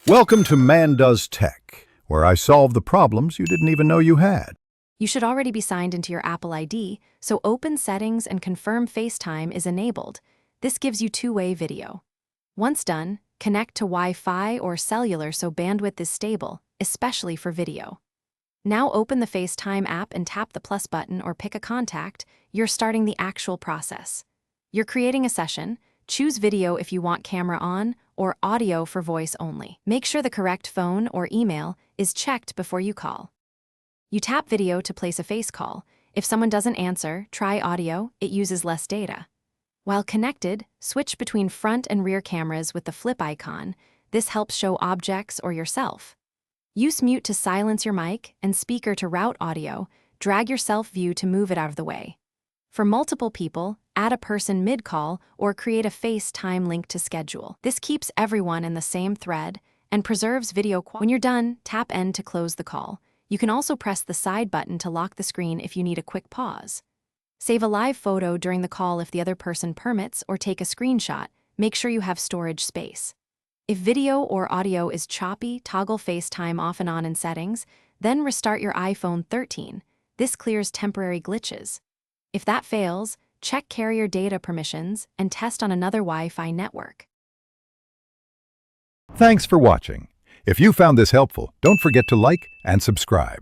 Welcome to Man Does Tech, where I solve the problems you didn't even know you had. You should already be signed into your Apple ID, so open Settings and confirm FaceTime is enabled. This gives you two-way video. Once done, connect to Wi-Fi or cellular so bandwidth is stable, especially for video. Now open the FaceTime app and tap the plus button or pick a contact. You're starting the actual process. You're creating a session. Choose video if you want camera on, or audio for voice only. Make sure the correct phone or email is checked before you call. You tap video to place a face call. If someone doesn't answer, try audio, it uses less data. While connected, switch between front and rear cameras with the flip icon. This helps show objects or yourself. Use mute to silence your mic and speaker to route audio. Drag your self view to move it out of the way. For multiple people, add a person mid-call or create a FaceTime link to schedule. This keeps everyone in the same thread and preserves video quality. When you're done, tap End to close the call. You can also press the side button to lock the screen if you need a quick pause. Save a live photo during the call if the other person permits, or take a screenshot. Make sure you have storage space. If video or audio is choppy, toggle FaceTime off and on in settings, then restart your iPhone 13. This clears temporary glitches. If that fails, check carrier data permissions and test on another Wi-Fi network. Thanks for watching. If you found this helpful, don't forget to like and subscribe.